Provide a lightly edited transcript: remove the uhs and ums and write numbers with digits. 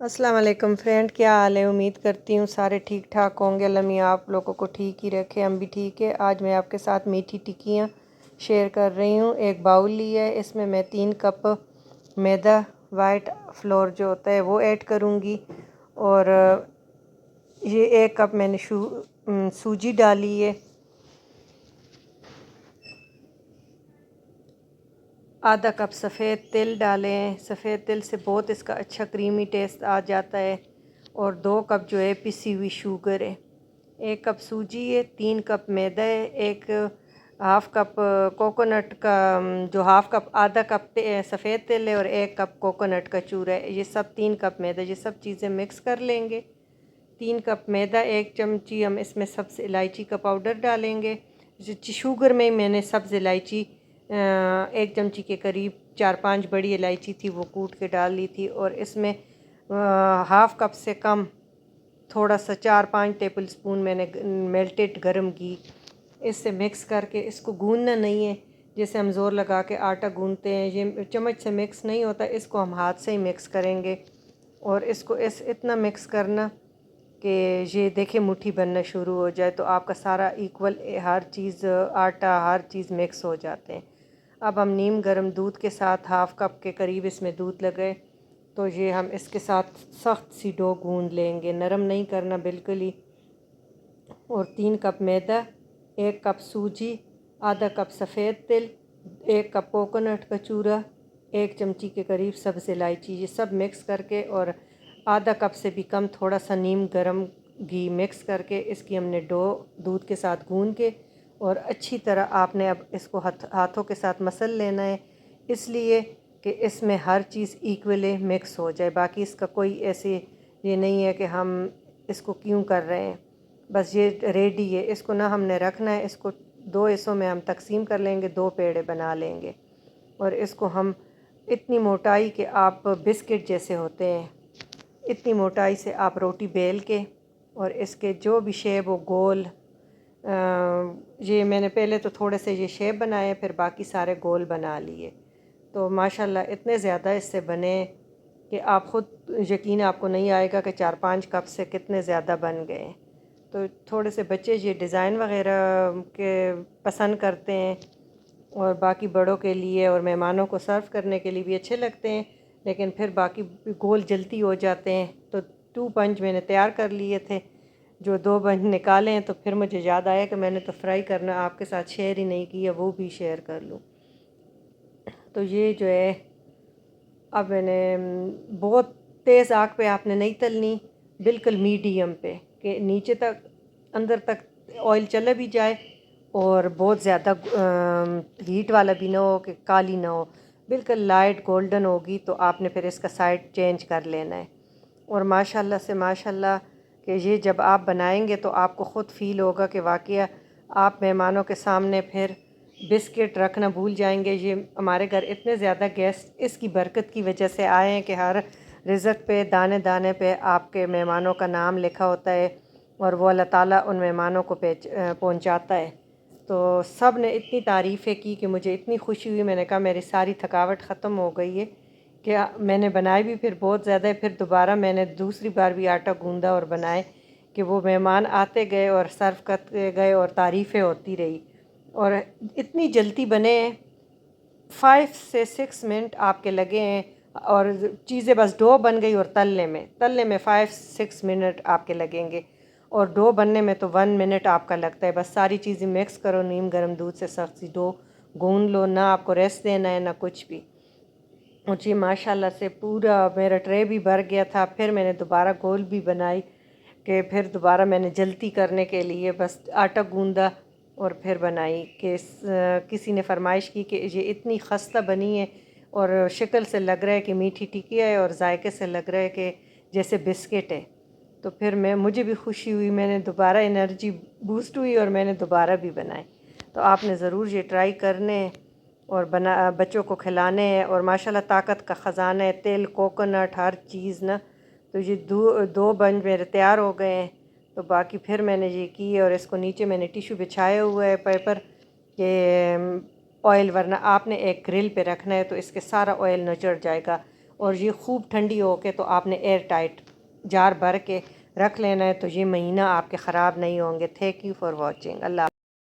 अस्सलाम वालेकुम फ्रेंड, क्या हाल है। उम्मीद करती हूँ सारे ठीक ठाक होंगे। अल्लाह मियाँ आप लोगों को ठीक ही रखे, हम भी ठीक है। आज मैं आपके साथ मीठी टिक्कियाँ शेयर कर रही हूँ। एक बाउल लिया है, इसमें मैं 3 कप मैदा वाइट फ्लोर जो होता है वो ऐड करूँगी। और ये 1 कप मैंने सूजी डाली है। आधा कप सफ़ेद तिल डालें। सफ़ेद तिल से बहुत इसका अच्छा क्रीमी टेस्ट आ जाता है। और 2 कप जो है पिसी हुई शुगर है। 1 कप सूजी है, 3 कप मैदा है, एक हाफ़ कप कोकोनट का जो हाफ़ कप आधा कप सफ़ेद तिल है और 1 कप कोकोनट का चूरा है। ये सब 3 कप मैदा, ये सब चीज़ें मिक्स कर लेंगे। 3 कप मैदा, 1 चमची हम इसमें सब्ज़ इलायची का पाउडर डालेंगे। शुगर में मैंने सब्ज़ इलायची 1 चमची के करीब 4-5 बड़ी इलायची थी वो कूट के डाल ली थी। और इसमें हाफ़ कप से कम थोड़ा सा 4-5 टेबल स्पून मैंने मेल्टेड गरम घी इससे मिक्स करके, इसको गूंदना नहीं है जैसे हम ज़ोर लगा के आटा गूंदते हैं, ये चम्मच से मिक्स नहीं होता, इसको हम हाथ से ही मिक्स करेंगे। और इसको इतना मिक्स करना कि ये देखें मुट्ठी बनना शुरू हो जाए, तो आपका सारा इक्वल हर चीज़ आटा हर चीज़ मिक्स हो जाते हैं। अब हम नीम गर्म दूध के साथ हाफ़ कप के करीब इसमें दूध लगाए, तो ये हम इसके साथ सख्त सी डो गूंद लेंगे, नरम नहीं करना बिल्कुल ही। और 3 कप मैदा, 1 कप सूजी, आधा कप सफ़ेद तिल, 1 कप कोकोनट का चूरा, 1 चमची के करीब सब्ज़ इलायची, ये सब मिक्स करके और आधा कप से भी कम थोड़ा सा नीम गरम घी मिक्स करके इसकी हमने डो दूध के साथ गूंद के और अच्छी तरह आपने अब इसको हाथों के साथ मसल लेना है, इसलिए कि इसमें हर चीज़ इक्वली मिक्स हो जाए। बाकी इसका कोई ऐसे ये नहीं है कि हम इसको क्यों कर रहे हैं, बस ये रेडी है। इसको ना हमने रखना है, इसको 2 हिस्सों में हम तकसीम कर लेंगे, 2 पेड़े बना लेंगे। और इसको हम इतनी मोटाई के आप बिस्किट जैसे होते हैं इतनी मोटाई से आप रोटी बेल के और इसके जो भी शेप हो गोल, ये मैंने पहले तो थोड़े से ये शेप बनाए फिर बाकी सारे गोल बना लिए। तो माशाल्लाह इतने ज़्यादा इससे बने कि आप ख़ुद यकीन आपको नहीं आएगा कि 4-5 कप से कितने ज़्यादा बन गए। तो थोड़े से बच्चे ये डिज़ाइन वग़ैरह के पसंद करते हैं और बाकी बड़ों के लिए और मेहमानों को सर्व करने के लिए भी अच्छे लगते हैं, लेकिन फिर बाकी गोल जल्दी हो जाते हैं। तो 2 पंच मैंने तैयार कर लिए थे, जो 2 पंच निकाले हैं तो फिर मुझे याद आया कि मैंने तो फ्राई करना आपके साथ शेयर ही नहीं किया, वो भी शेयर कर लूँ। तो ये जो है अब मैंने बहुत तेज़ आग पे आपने नहीं तलनी, बिल्कुल मीडियम पे कि नीचे तक अंदर तक ऑयल चला भी जाए और बहुत ज़्यादा हीट वाला भी ना हो कि काली ना हो, बिल्कुल लाइट गोल्डन होगी तो आपने फिर इसका साइड चेंज कर लेना है। और माशाल्लाह से माशाल्लाह कि ये जब आप बनाएंगे तो आपको ख़ुद फ़ील होगा कि वाकई आप मेहमानों के सामने फिर बिस्किट रखना भूल जाएंगे। ये हमारे घर इतने ज़्यादा गेस्ट इसकी बरकत की वजह से आए हैं कि हर रिज़्क़ पे दाने दाने पे आपके मेहमानों का नाम लिखा होता है और वो अल्लाह ताला उन मेहमानों को पहुंचाता है। तो सब ने इतनी तारीफ़ें की कि मुझे इतनी खुशी हुई, मैंने कहा मेरी सारी थकावट ख़त्म हो गई है कि मैंने बनाए भी फिर बहुत ज़्यादा है। फिर दोबारा मैंने दूसरी बार भी आटा गूंदा और बनाए कि वो मेहमान आते गए और सर्व करते गए और तारीफ़ें होती रही। और इतनी जल्दी बने हैं, 5 से 6 मिनट आपके लगे हैं और चीज़ें बस डो बन गई और तलने में 5-6 मिनट आपके लगेंगे और डो बनने में तो 1 मिनट आपका लगता है। बस सारी चीज़ें मिक्स करो, नीम गर्म दूध से सख्त सी डो गूंद लो, ना आपको रेस्ट देना है ना कुछ भी। और जी माशाल्लाह से पूरा मेरा ट्रे भी भर गया था। फिर मैंने दोबारा गोल भी बनाई कि फिर दोबारा मैंने जल्दी करने के लिए बस आटा गूंदा और फिर बनाई कि किसी ने फरमाइश की कि ये इतनी खस्ता बनी है और शक्ल से लग रहा है कि मीठी टिक्की है और जायके से लग रहा है कि जैसे बिस्किट है। तो फिर मुझे भी खुशी हुई, मैंने दोबारा एनर्जी बूस्ट हुई और मैंने दोबारा भी बनाए। तो आपने ज़रूर ये ट्राई करने हैं और बच्चों को खिलाने हैं। और माशाल्लाह ताकत का ख़जाना है, तेल कोकोनट हर चीज़ ना। तो ये 2 बन मेरे तैयार हो गए हैं। तो बाकी फिर मैंने ये की और इसको नीचे मैंने टिश्यू बिछाया हुआ है पेपर के ऑयल, वरना आपने एक ग्रिल पे रखना है तो इसके सारा ऑयल निचड़ जाएगा اور یہ خوب ٹھنڈی ہو کے تو آپ نے ایئر ٹائٹ جار بھر کے رکھ لینا ہے، تو یہ مہینہ آپ کے خراب نہیں ہوں گے۔ Thank you for watching. Allah